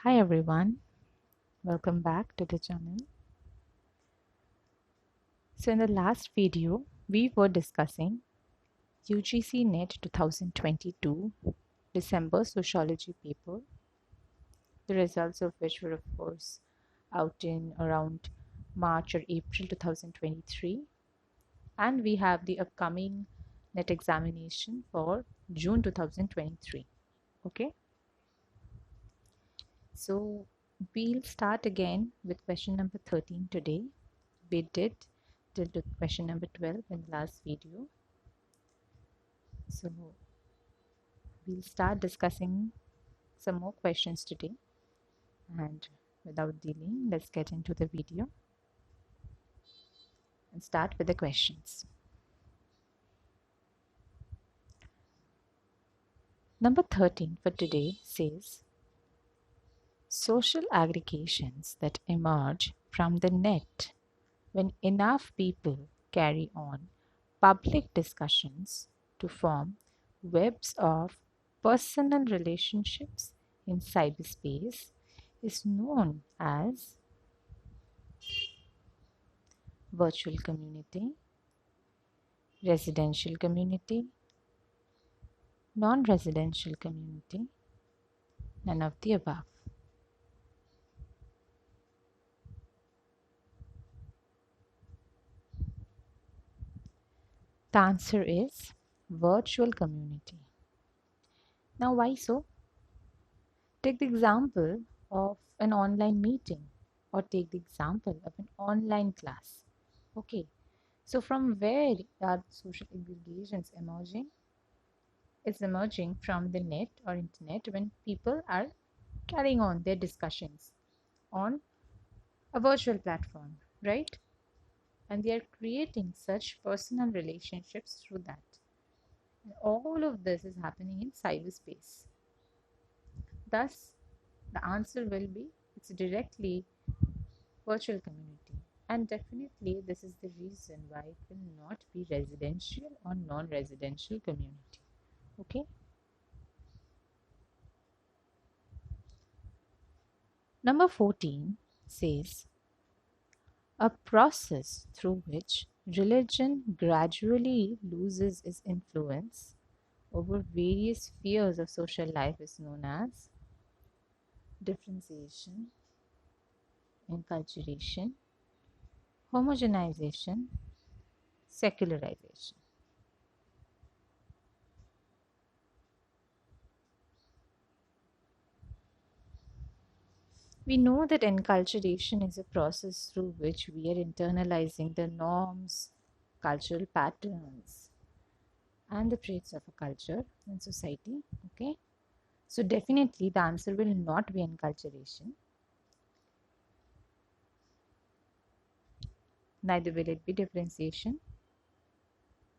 Hi everyone, welcome back to the channel. So in the last video, we were discussing UGC NET 2022 December sociology paper, the results of which were of course out in around March or April 2023, and we have the upcoming NET examination for June 2023. Okay, so we'll start again with question number 13 today. We did till to question number 12 in the last video. So we'll start discussing some more questions today, and without delaying, let's get into the video and start with the questions. Number 13 for today says, social aggregations that emerge from the net when enough people carry on public discussions to form webs of personal relationships in cyberspace is known as virtual community, residential community, non-residential community, none of the above. The answer is virtual community. Now, why so? Take the example of an online meeting or take the example of an online class. Okay, so from where are social aggregations emerging? It's emerging from the net or internet when people are carrying on their discussions on a virtual platform, right? And they are creating such personal relationships through that. And all of this is happening in cyberspace. Thus, the answer will be it's directly virtual community. And definitely, this is the reason why it will not be residential or non-residential community. Okay. Number 14 says, a process through which religion gradually loses its influence over various spheres of social life is known as differentiation, enculturation, homogenization, secularization. We know that enculturation is a process through which we are internalizing the norms, cultural patterns, and the traits of a culture and society. Okay, so definitely the answer will not be enculturation. Neither will it be differentiation.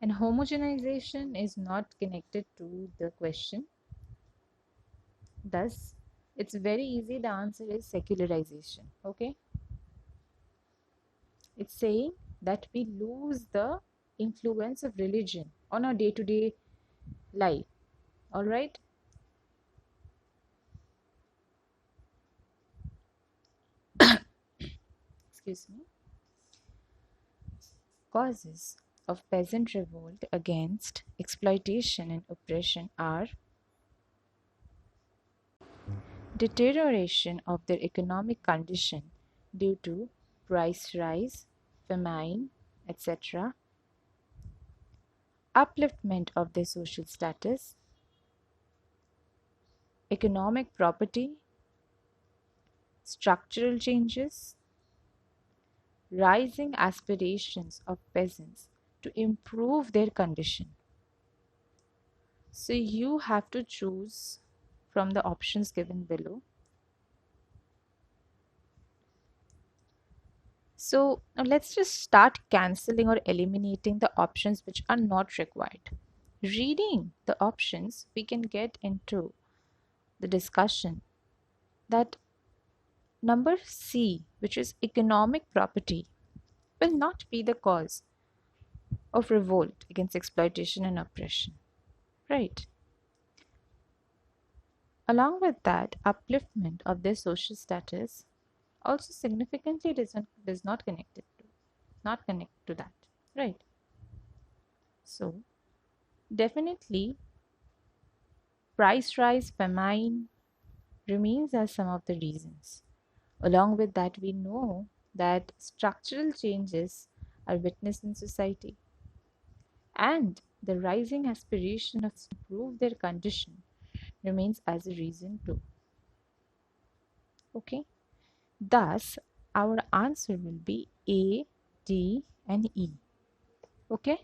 And homogenization is not connected to the question. Thus, it's very easy. The answer is secularization. Okay. It's saying that we lose the influence of religion on our day-to-day life. All right. Excuse me. Causes of peasant revolt against exploitation and oppression are deterioration of their economic condition due to price rise, famine, etc., upliftment of their social status, economic property, structural changes, rising aspirations of peasants to improve their condition. So you have to choose from the options given below. So now let's just start cancelling or eliminating the options which are not required. Reading the options, we can get into the discussion that number C, which is economic property, will not be the cause of revolt against exploitation and oppression, right? Along with that, upliftment of their social status also significantly does not connect to that, right? So definitely price rise, famine remains as some of the reasons. Along with that, we know that structural changes are witnessed in society, and the rising aspiration of to improve their condition remains as a reason too. Okay, thus our answer will be A, D, and E. Okay.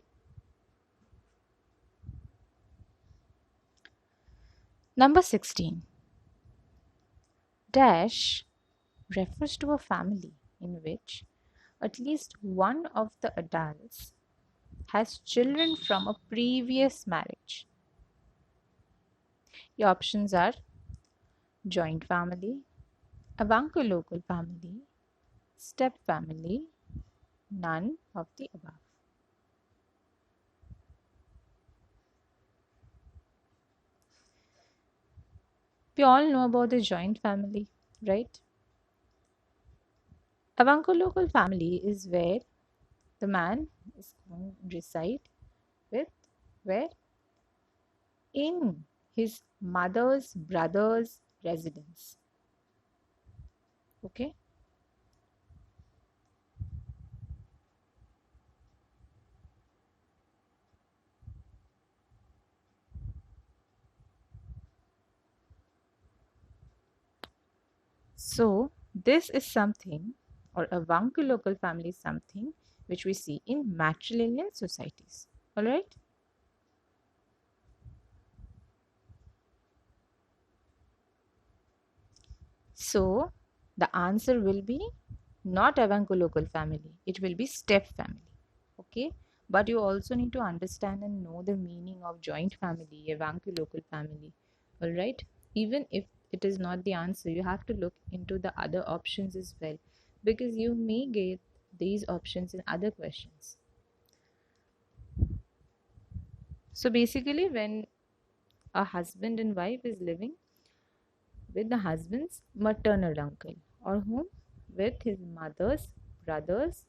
Number 16. Dash refers to a family in which at least one of the adults has children from a previous marriage. Your options are joint family, avunculocal family, step family, none of the above. We all know about the joint family, right? Avunculocal family is where the man is going to reside with where in his mother's brother's residence. Okay. So this is something, or avunculocal family is something which we see in matrilineal societies. All right. So the answer will be not avunculocal family. It will be step family. Okay. But you also need to understand and know the meaning of joint family, avunculocal family. All right. Even if it is not the answer, you have to look into the other options as well, because you may get these options in other questions. So basically, when a husband and wife is living with the husband's maternal uncle, or whom with his mother's brother's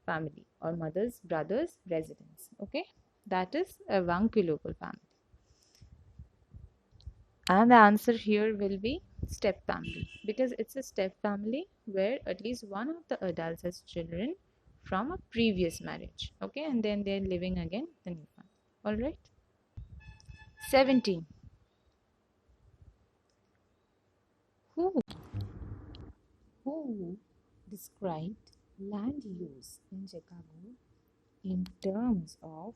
family or mother's brother's residence. Okay, that is a avunculocal family. And the answer here will be step family, because it's a step family where at least one of the adults has children from a previous marriage. Okay, and then they're living again the new one. All right. 17. Who who described land use in Chicago in terms of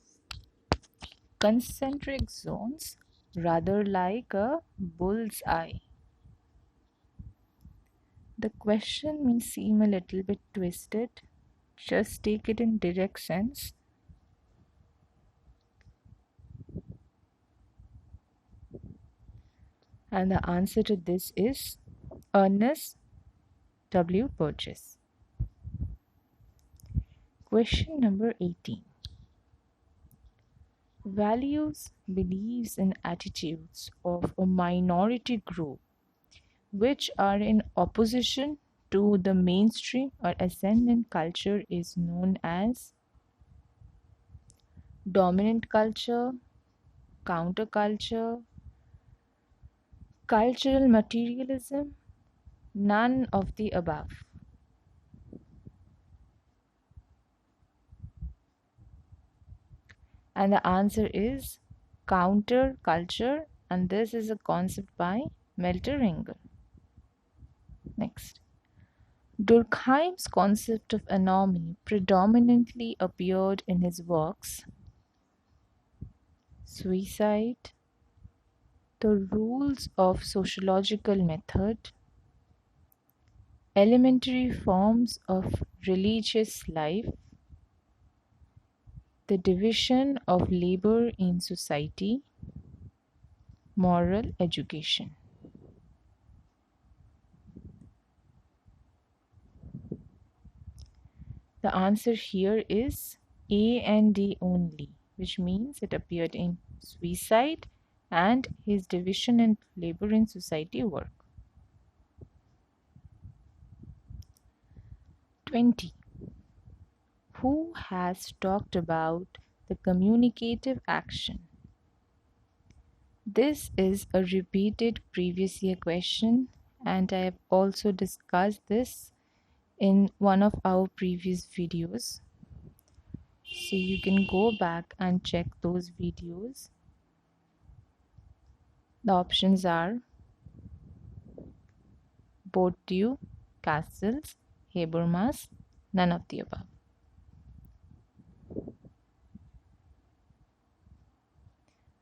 concentric zones, rather like a bull's eye? The question may seem a little bit twisted. Just take it in direct sense. And the answer to this is Ernest W. Burgess. Question number 18. Values, beliefs, and attitudes of a minority group which are in opposition to the mainstream or ascendant culture is known as dominant culture, counterculture, cultural materialism, none of the above. And the answer is counterculture, and this is a concept by Melter-Engel. Next. Durkheim's concept of anomie predominantly appeared in his works Suicide, The Rules of Sociological Method, Elementary Forms of Religious Life, The Division of Labor in Society, Moral Education. The answer here is A and D only, which means it appeared in Suicide and his division in labor in society work. 20. Who has talked about the communicative action? This is a repeated previous year question, and I have also discussed this in one of our previous videos. So you can go back and check those videos. The options are Bourdieu, Castles, Habermas, none of the above.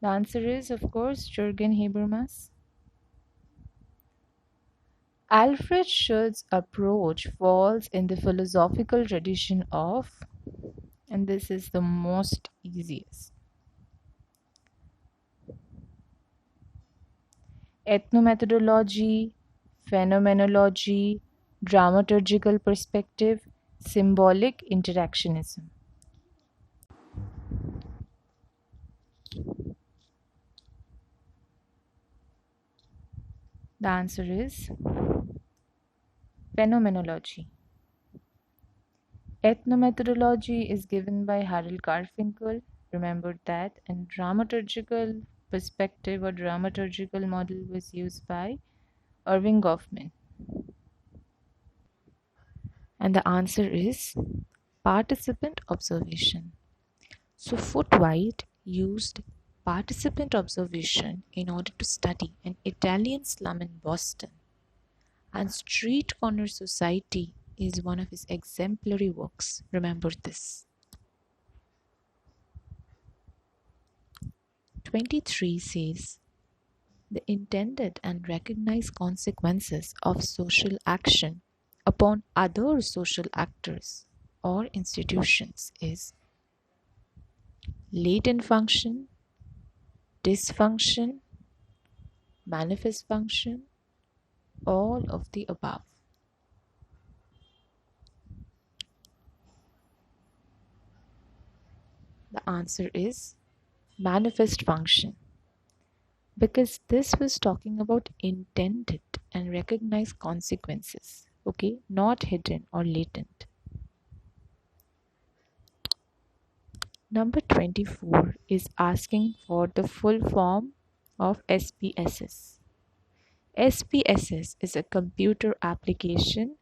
The answer is, of course, Jürgen Habermas. Alfred Schutz's approach falls in the philosophical tradition of, and this is the most easiest, ethnomethodology, phenomenology, dramaturgical perspective, symbolic interactionism. The answer is phenomenology. Ethnomethodology is given by Harold Garfinkel, remember that, and dramaturgical perspective or dramaturgical model was used by Irving Goffman. And the answer is participant observation. So Footwhite used participant observation in order to study an Italian slum in Boston, and Street Corner Society is one of his exemplary works. Remember this. 23 says, the intended and recognized consequences of social action upon other social actors or institutions is latent function, dysfunction, manifest function, all of the above. The answer is manifest function, because this was talking about intended and recognized consequences, okay, not hidden or latent. Number 24 is asking for the full form of SPSS. SPSS is a computer application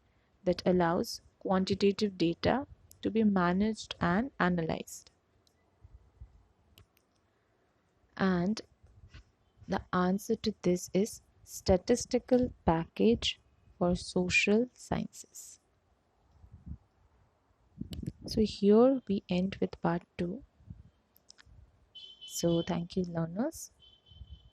that allows quantitative data to be managed and analyzed. And the answer to this is statistical package for social sciences. So here we end with part 2. So thank you, learners.